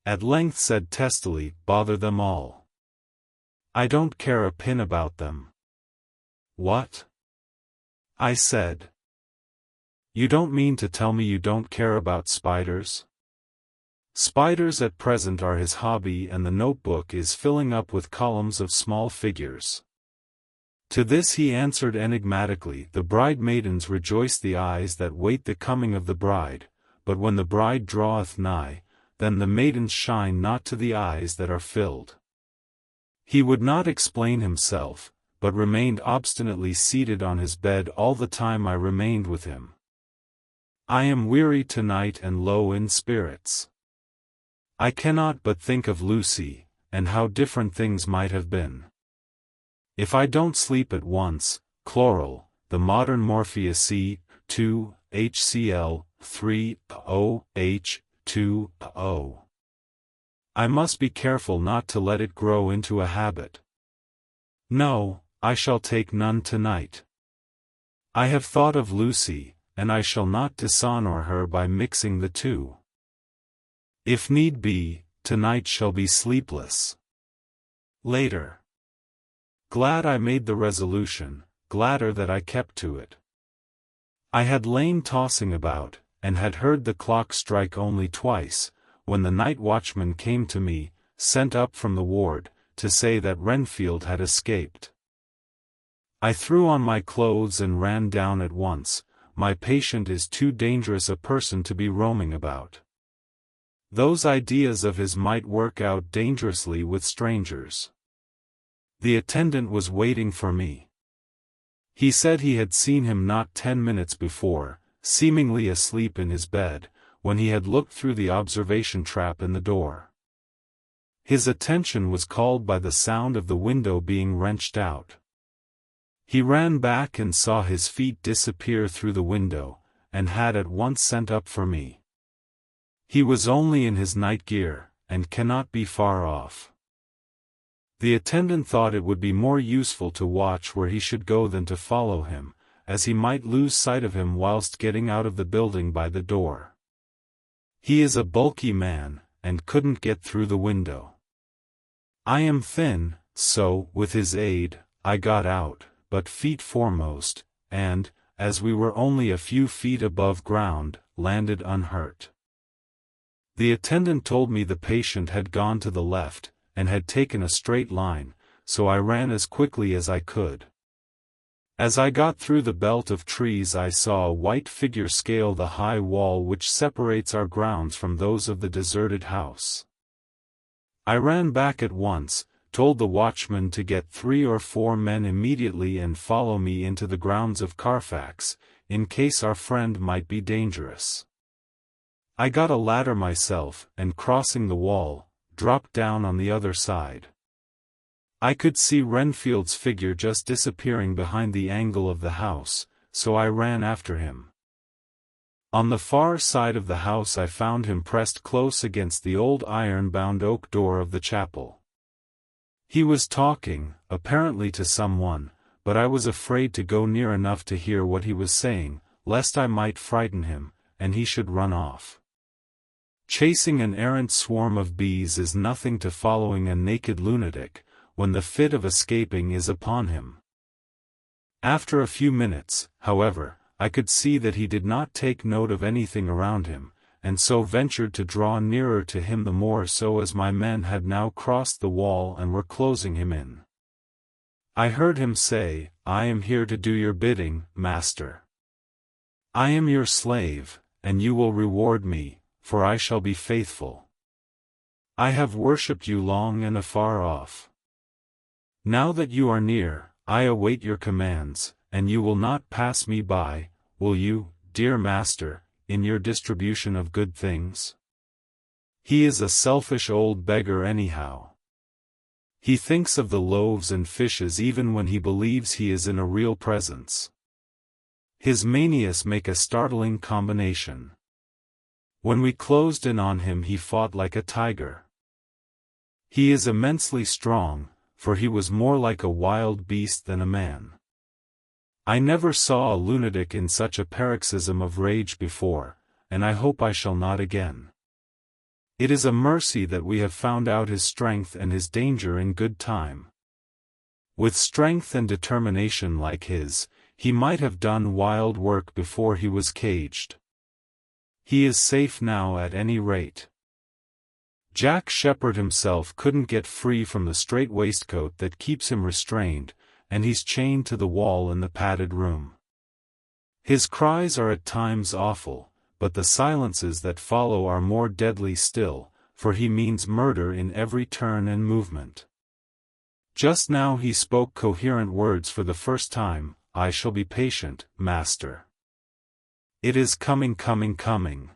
at length said testily, "Bother them all. I don't care a pin about them." "What?" I said. "You don't mean to tell me you don't care about spiders?" Spiders at present are his hobby, and the notebook is filling up with columns of small figures. To this he answered enigmatically, "The bride-maidens rejoice the eyes that wait the coming of the bride, but when the bride draweth nigh, then the maidens shine not to the eyes that are filled." He would not explain himself, but remained obstinately seated on his bed all the time I remained with him. I am weary tonight and low in spirits. I cannot but think of Lucy, and how different things might have been. If I don't sleep at once, chloral, the modern Morpheus 2, HCl, 3, OH, 2, O. I must be careful not to let it grow into a habit. No, I shall take none tonight. I have thought of Lucy, and I shall not dishonor her by mixing the two. If need be, tonight shall be sleepless. Later. Glad I made the resolution, gladder that I kept to it. I had lain tossing about, and had heard the clock strike only twice, when the night watchman came to me, sent up from the ward, to say that Renfield had escaped. I threw on my clothes and ran down at once. My patient is too dangerous a person to be roaming about. Those ideas of his might work out dangerously with strangers. The attendant was waiting for me. He said he had seen him not 10 minutes before, seemingly asleep in his bed, when he had looked through the observation trap in the door. His attention was called by the sound of the window being wrenched out. He ran back and saw his feet disappear through the window, and had at once sent up for me. He was only in his night gear, and cannot be far off. The attendant thought it would be more useful to watch where he should go than to follow him, as he might lose sight of him whilst getting out of the building by the door. He is a bulky man, and couldn't get through the window. I am thin, so, with his aid, I got out, but feet foremost, and, as we were only a few feet above ground, landed unhurt. The attendant told me the patient had gone to the left, and had taken a straight line, so I ran as quickly as I could. As I got through the belt of trees I saw a white figure scale the high wall which separates our grounds from those of the deserted house. I ran back at once, told the watchman to get 3 or 4 men immediately and follow me into the grounds of Carfax, in case our friend might be dangerous. I got a ladder myself, and crossing the wall, dropped down on the other side. I could see Renfield's figure just disappearing behind the angle of the house, so I ran after him. On the far side of the house I found him pressed close against the old iron-bound oak door of the chapel. He was talking, apparently to someone, but I was afraid to go near enough to hear what he was saying, lest I might frighten him, and he should run off. Chasing an errant swarm of bees is nothing to following a naked lunatic, when the fit of escaping is upon him. After a few minutes, however, I could see that he did not take note of anything around him, and so ventured to draw nearer to him, the more so as my men had now crossed the wall and were closing him in. I heard him say, "I am here to do your bidding, master. I am your slave, and you will reward me, for I shall be faithful. I have worshipped you long and afar off. Now that you are near, I await your commands, and you will not pass me by, will you, dear master, in your distribution of good things?" He is a selfish old beggar anyhow. He thinks of the loaves and fishes even when he believes he is in a real presence. His manias make a startling combination. When we closed in on him he fought like a tiger. He is immensely strong, for he was more like a wild beast than a man. I never saw a lunatic in such a paroxysm of rage before, and I hope I shall not again. It is a mercy that we have found out his strength and his danger in good time. With strength and determination like his, he might have done wild work before he was caged. He is safe now at any rate. Jack Shepherd himself couldn't get free from the strait waistcoat that keeps him restrained, and he's chained to the wall in the padded room. His cries are at times awful, but the silences that follow are more deadly still, for he means murder in every turn and movement. Just now he spoke coherent words for the first time. I shall be patient, master. It is coming, coming, coming.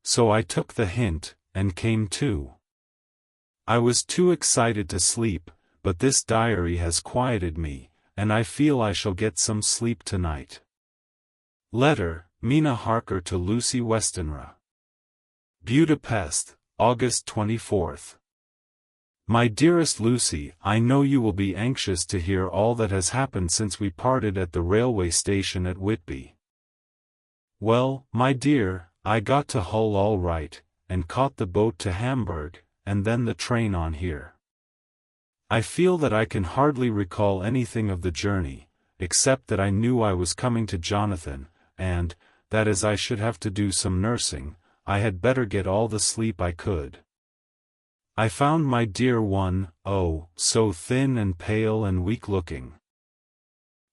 So I took the hint, and came to. I was too excited to sleep, but this diary has quieted me, and I feel I shall get some sleep tonight. Letter, Mina Harker to Lucy Westenra. Budapest, August 24th. My dearest Lucy, I know you will be anxious to hear all that has happened since we parted at the railway station at Whitby. Well, my dear, I got to Hull all right, and caught the boat to Hamburg, and then the train on here. I feel that I can hardly recall anything of the journey, except that I knew I was coming to Jonathan, and, that as I should have to do some nursing, I had better get all the sleep I could. I found my dear one, oh, so thin and pale and weak-looking.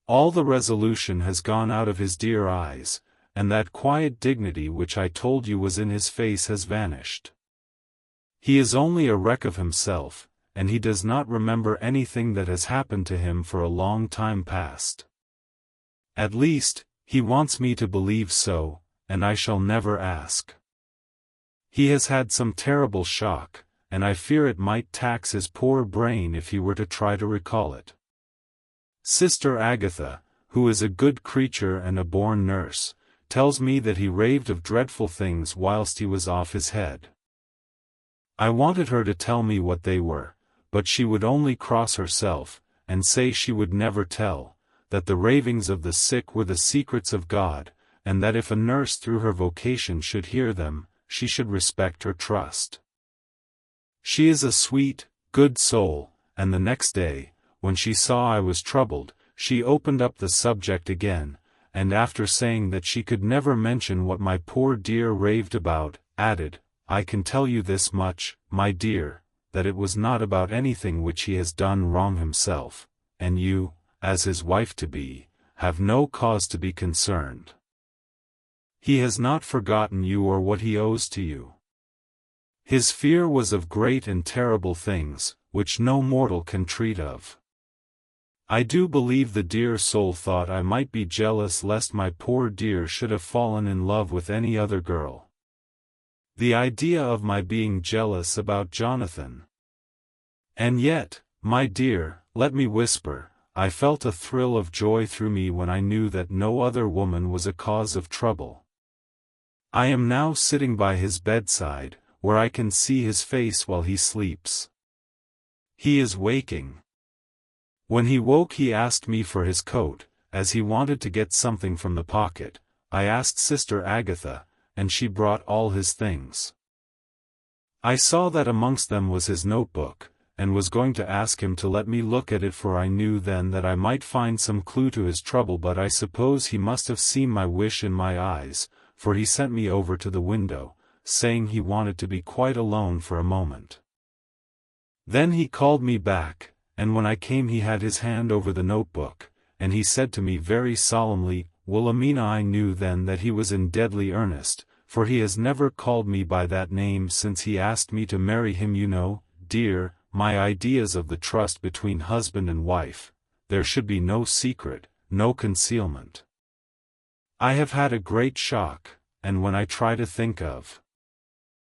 All the resolution has gone out of his dear eyes, and that quiet dignity which I told you was in his face has vanished. He is only a wreck of himself, and he does not remember anything that has happened to him for a long time past. At least, he wants me to believe so, and I shall never ask. He has had some terrible shock, and I fear it might tax his poor brain if he were to try to recall it. Sister Agatha, who is a good creature and a born nurse, tells me that he raved of dreadful things whilst he was off his head. I wanted her to tell me what they were, but she would only cross herself, and say she would never tell, that the ravings of the sick were the secrets of God, and that if a nurse through her vocation should hear them, she should respect her trust. She is a sweet, good soul, and the next day, when she saw I was troubled, she opened up the subject again, and after saying that she could never mention what my poor dear raved about, added, I can tell you this much, my dear, that it was not about anything which he has done wrong himself, and you, as his wife-to-be, have no cause to be concerned. He has not forgotten you or what he owes to you. His fear was of great and terrible things, which no mortal can treat of. I do believe the dear soul thought I might be jealous lest my poor dear should have fallen in love with any other girl. The idea of my being jealous about Jonathan. And yet, my dear, let me whisper, I felt a thrill of joy through me when I knew that no other woman was a cause of trouble. I am now sitting by his bedside, where I can see his face while he sleeps. He is waking. When he woke he asked me for his coat, as he wanted to get something from the pocket. I asked Sister Agatha, and she brought all his things. I saw that amongst them was his notebook, and was going to ask him to let me look at it, for I knew then that I might find some clue to his trouble, but I suppose he must have seen my wish in my eyes, for he sent me over to the window, saying he wanted to be quite alone for a moment. Then he called me back, and when I came he had his hand over the notebook, and he said to me very solemnly, Wilhelmina. I knew then that he was in deadly earnest, for he has never called me by that name since he asked me to marry him. You know, dear, my ideas of the trust between husband and wife. There should be no secret, no concealment. I have had a great shock, and when I try to think of